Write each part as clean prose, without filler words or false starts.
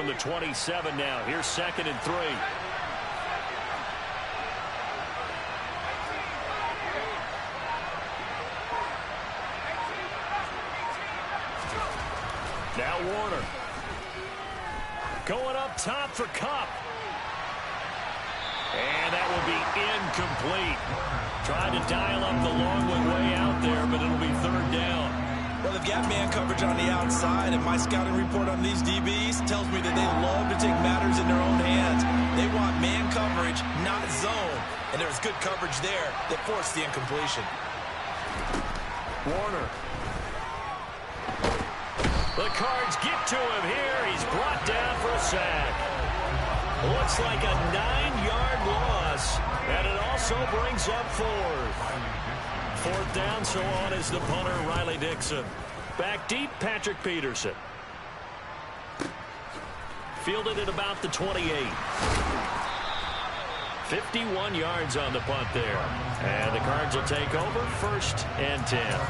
from the 27 now. Here's 2nd and 3. Now Warner. Going up top for Kupp. And that will be incomplete. Trying to dial up the long one way out there, but it'll be 3rd down. Well, they've got man coverage on the outside, and my scouting report on these DBs tells me that they love to take matters in their own hands. They want man coverage, not zone. And there was good coverage there that forced the incompletion. Warner. The Cards get to him here. He's brought down for a sack. Looks like a 9-yard loss, and it also brings up 4th. 4th down, so on is the punter, Riley Dixon. Back deep, Patrick Peterson. Fielded at about the 28. 51 yards on the punt there. And the Cards will take over 1st and 10.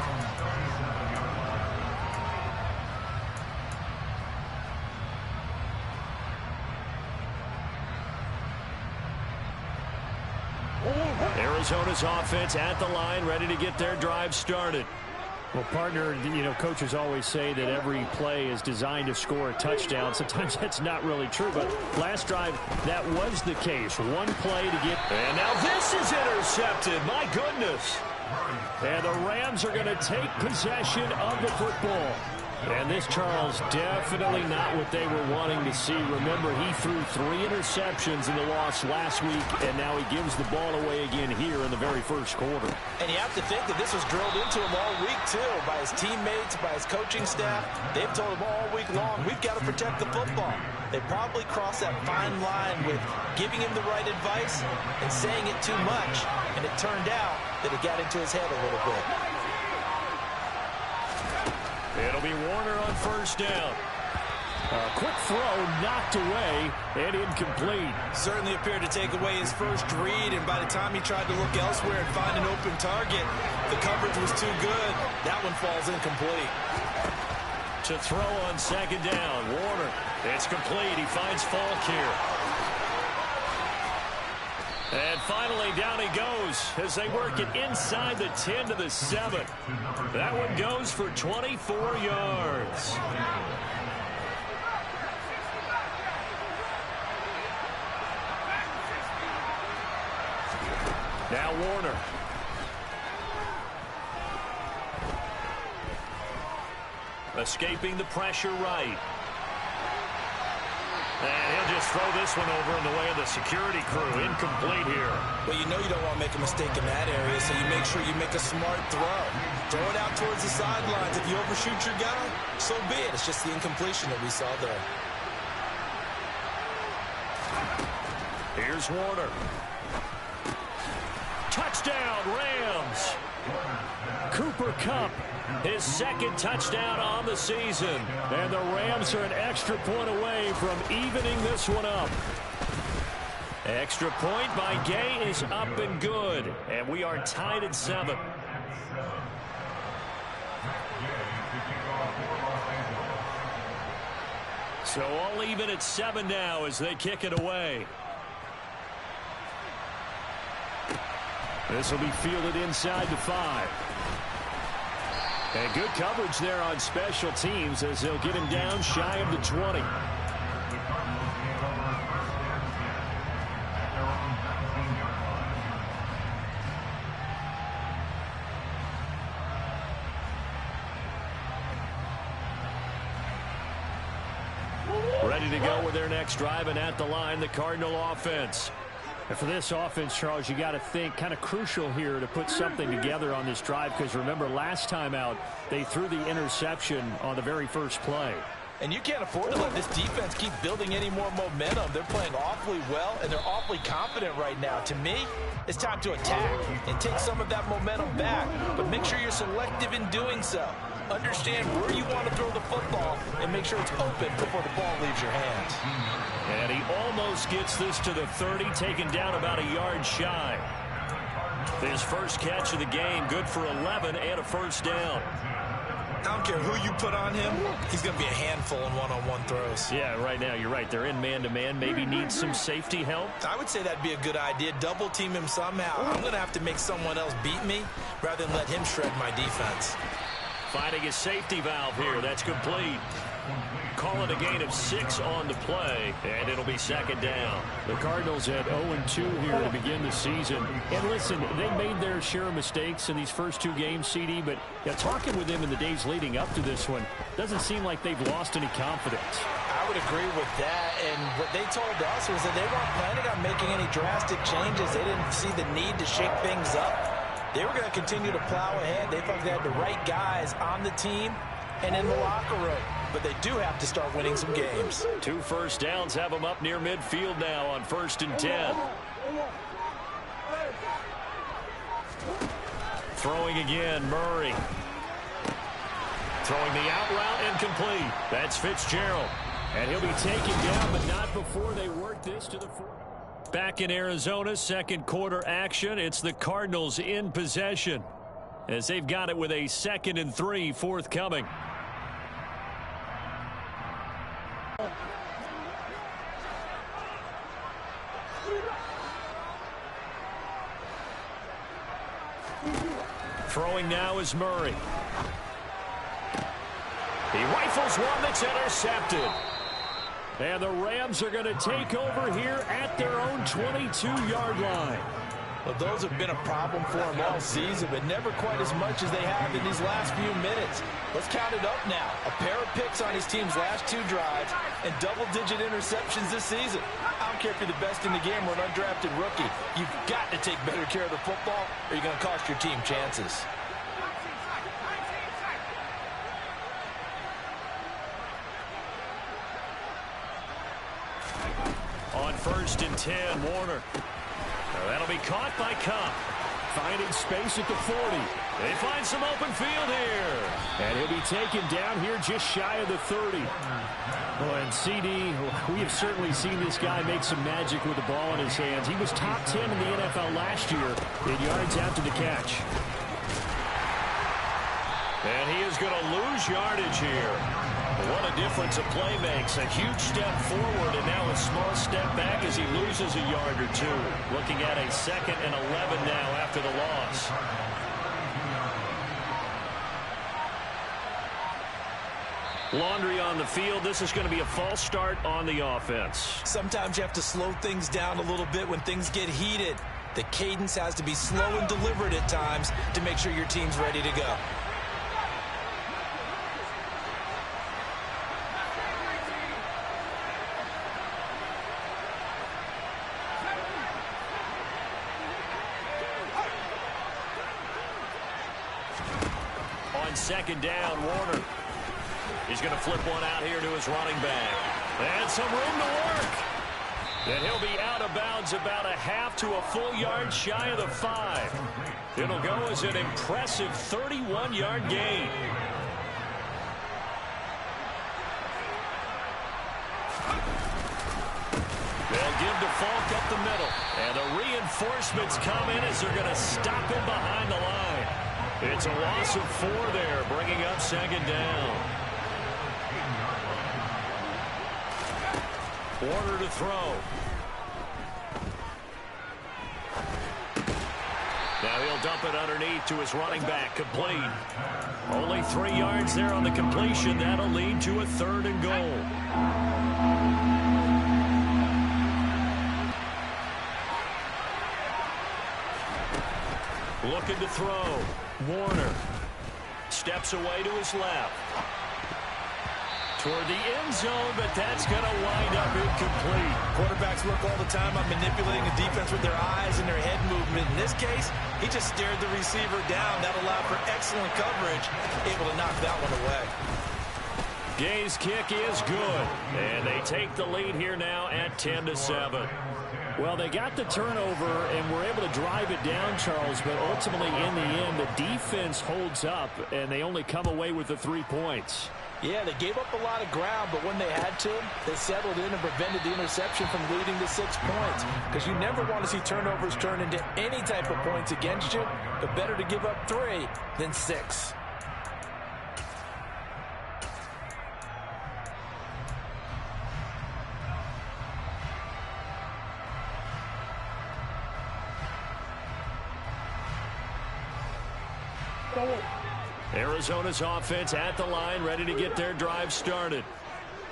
Arizona's offense at the line, ready to get their drive started. Well, partner, coaches always say that every play is designed to score a touchdown. Sometimes that's not really true, but last drive, that was the case. One play to get... And now this is intercepted. My goodness. And the Rams are going to take possession of the football. And this, Charles, definitely not what they were wanting to see. Remember, he threw 3 interceptions in the loss last week, and now he gives the ball away again here in the very first quarter. And you have to think that this was drilled into him all week, too, by his teammates, by his coaching staff. They've told him all week long, we've got to protect the football. They probably crossed that fine line with giving him the right advice and saying it too much. And it turned out that it got into his head a little bit. It'll be Warner on 1st down. A quick throw knocked away and incomplete. Certainly appeared to take away his first read, and by the time he tried to look elsewhere and find an open target, the coverage was too good. That one falls incomplete. To throw on 2nd down, Warner. It's complete. He finds Falk here. And finally, down he goes as they work it inside the 10 to the 7. That one goes for 24 yards. Now Warner. Escaping the pressure right. And he'll just throw this one over in the way of the security crew. Incomplete here. Well, you know you don't want to make a mistake in that area, so you make sure you make a smart throw. Throw it out towards the sidelines. If you overshoot your guy, so be it. It's just the incompletion that we saw there. Here's Warner. Touchdown, Rams. Cooper Kupp, his 2nd touchdown on the season. And the Rams are an extra point away from evening this one up. Extra point by Gay is up and good. And we are tied at 7. So all even at 7 now as they kick it away. This will be fielded inside the 5. And good coverage there on special teams as they'll get him down shy of the 20. Ready to go with their next drive, and at the line, the Cardinal offense. And for this offense, Charles, you got to think kind of crucial here to put something together on this drive, because remember last time out they threw the interception on the very first play. And you can't afford to let this defense keep building any more momentum. They're playing awfully well, and they're awfully confident right now. To me, it's time to attack and take some of that momentum back, but make sure you're selective in doing so. Understand where you want to throw the football and make sure it's open before the ball leaves your hands. And he almost gets this to the 30, taken down about a yard shy. His first catch of the game, good for 11 and a first down. I don't care who you put on him, he's going to be a handful in one-on-one throws. Yeah, right now you're right. They're in man-to-man. Maybe need some safety help. I would say that'd be a good idea. Double team him somehow. I'm going to have to make someone else beat me rather than let him shred my defense. Finding a safety valve here. That's complete. Call it a gain of 6 on the play, and it'll be second down. The Cardinals at 0-2 here to begin the season. And listen, they made their share of mistakes in these first 2 games, CD, but talking with them in the days leading up to this one, doesn't seem like they've lost any confidence. I would agree with that, and what they told us was that they weren't planning on making any drastic changes. They didn't see the need to shake things up. They were going to continue to plow ahead. They felt they had the right guys on the team and in the locker room. But they do have to start winning some games. 2 first downs have them up near midfield now on 1st and 10. Throwing again, Murray. Throwing the out route incomplete. That's Fitzgerald. And he'll be taken down, but not before they work this to the 4. Back in Arizona, second quarter action. It's the Cardinals in possession as they've got it with a 2nd and 3 forthcoming. Throwing now is Murray. He rifles one that's intercepted. And the Rams are going to take over here at their own 22-yard line. Well, those have been a problem for them all season, but never quite as much as they have in these last few minutes. Let's count it up now. A pair of picks on his team's last 2 drives and double-digit interceptions this season. I don't care if you're the best in the game or an undrafted rookie. You've got to take better care of the football or you're going to cost your team chances. On 1st and 10, Warner. That'll be caught by Kupp. Finding space at the 40. They find some open field here. And he'll be taken down here just shy of the 30. Oh, and CD, we have certainly seen this guy make some magic with the ball in his hands. He was top 10 in the NFL last year in yards after the catch. And he is going to lose yardage here. What a difference a play makes. A huge step forward and now a small step back as he loses a yard or 2. Looking at a 2nd and 11 now after the loss. Laundry on the field. This is going to be a false start on the offense. Sometimes you have to slow things down a little bit when things get heated. The cadence has to be slow and deliberate at times to make sure your team's ready to go. Second down, Warner. He's going to flip one out here to his running back. And some room to work. And he'll be out of bounds about a half to a full yard shy of the 5. It'll go as an impressive 31-yard gain. They'll give to Falk up the middle. And the reinforcements come in as they're going to stop him behind the line. It's a loss of 4 there, bringing up 2nd down. Warner to throw. Now he'll dump it underneath to his running back, complete. Only 3 yards there on the completion. That'll lead to a 3rd and goal. Looking to throw. Warner steps away to his left. Toward the end zone, but that's going to wind up incomplete. Quarterbacks work all the time on manipulating the defense with their eyes and their head movement. In this case, he just stared the receiver down. That allowed for excellent coverage, able to knock that one away. Gay's kick is good, and they take the lead here now at 10-7. Well, they got the turnover and were able to drive it down, Charles, but ultimately in the end, the defense holds up, and they only come away with the 3 points. Yeah, they gave up a lot of ground, but when they had to, they settled in and prevented the interception from leading to 6 points. Because you never want to see turnovers turn into any type of points against you, but better to give up 3 than 6. Arizona's offense at the line, ready to get their drive started.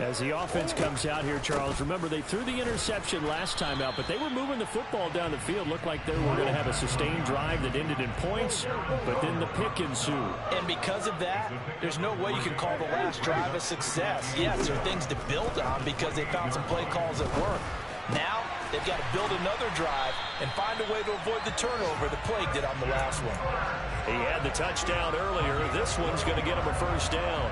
As the offense comes out here, Charles, remember they threw the interception last time out, but they were moving the football down the field. Looked like they were going to have a sustained drive that ended in points, but then the pick ensued. And because of that, there's no way you can call the last drive a success. Yes, there are things to build on because they found some play calls that work. Now, they've got to build another drive and find a way to avoid the turnover the plague did on the last one. He had the touchdown earlier. This one's going to get him a first down.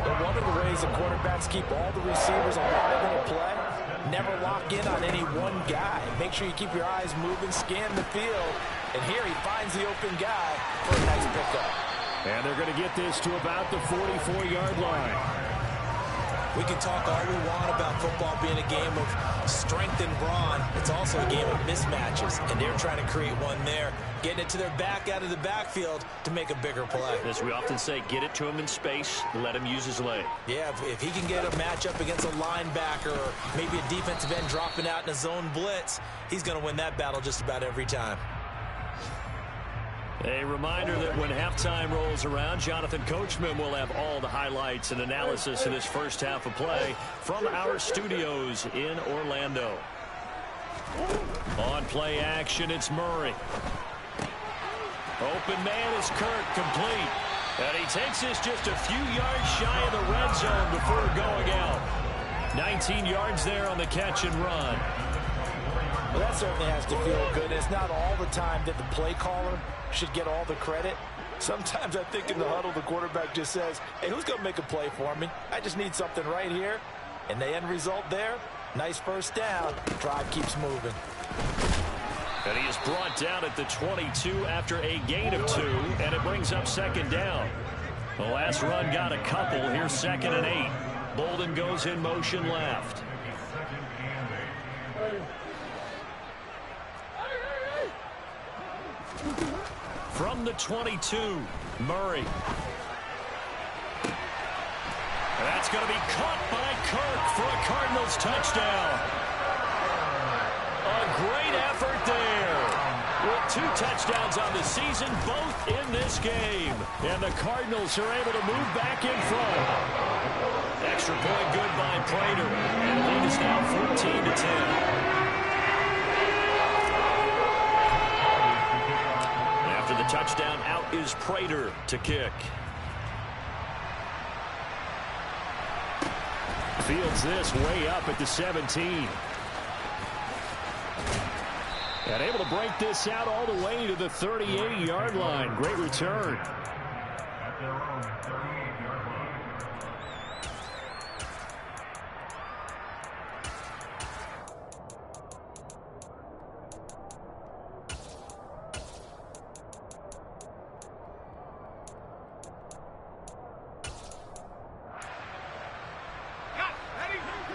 But one of the ways the quarterbacks keep all the receivers alive in a play, never lock in on any one guy. Make sure you keep your eyes moving, scan the field, and here he finds the open guy for a nice pickup. And they're going to get this to about the 44-yard line. We can talk all we want about football being a game of strength and brawn. It's also a game of mismatches, and they're trying to create one there, getting it to their back out of the backfield to make a bigger play. As we often say, get it to him in space, let him use his leg. Yeah, if he can get a matchup against a linebacker or maybe a defensive end dropping out in a zone blitz, he's going to win that battle just about every time. A reminder that when halftime rolls around, Jonathan Coachman will have all the highlights and analysis of this first half of play from our studios in Orlando. On play action, it's Murray. Open man is Kirk, complete. And he takes this just a few yards shy of the red zone before going out. 19 yards there on the catch and run. Well, that certainly has to feel good. It's not all the time that the play caller should get all the credit. Sometimes I think in the huddle, the quarterback just says, hey, who's going to make a play for me? I just need something right here. And the end result there, nice first down. Drive keeps moving. And he is brought down at the 22 after a gain of 2, and it brings up second down. The last run got a couple. Here's 2nd and 8. Bolden goes in motion left. From the 22, Murray. That's going to be caught by Kirk for a Cardinals touchdown. A great effort there. With 2 touchdowns on the season, both in this game. And the Cardinals are able to move back in front. Extra point good by Prater. And the lead is now 14-10. After the touchdown, out is Prater to kick. Fields this way up at the 17. And able to break this out all the way to the 38-yard line. Great return.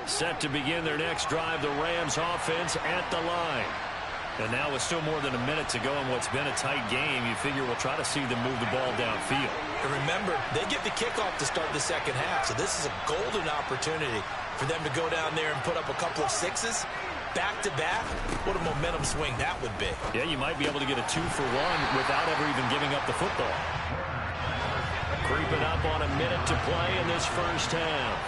Set to begin their next drive, the Rams offense at the line. And now with still more than a minute to go in what's been a tight game, you figure we'll try to see them move the ball downfield. And remember, they get the kickoff to start the second half, so this is a golden opportunity for them to go down there and put up a couple of sixes back-to-back. What a momentum swing that would be. Yeah, you might be able to get a 2-for-1 without ever even giving up the football. Creeping up on a minute to play in this first half.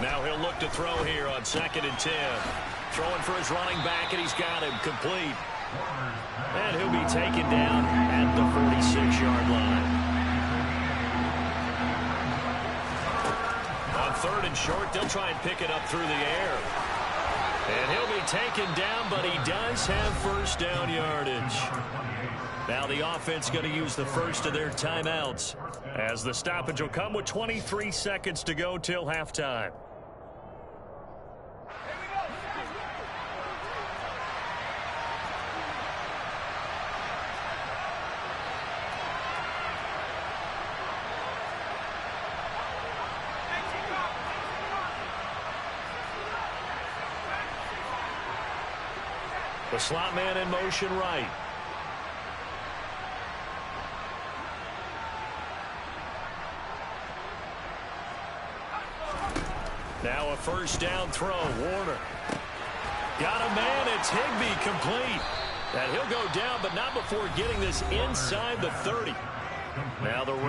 Now he'll look to throw here on 2nd and 10. Throwing for his running back, and he's got him complete. And he'll be taken down at the 46-yard line. On 3rd and short, they'll try and pick it up through the air. And he'll be taken down, but he does have first down yardage. Now the offense going to use the first of their timeouts, as the stoppage will come with 23 seconds to go till halftime. The slot man in motion right. Now a first down throw. Warner. Got a man. It's Higbee, complete. And he'll go down, but not before getting this inside the 30. Now the Rams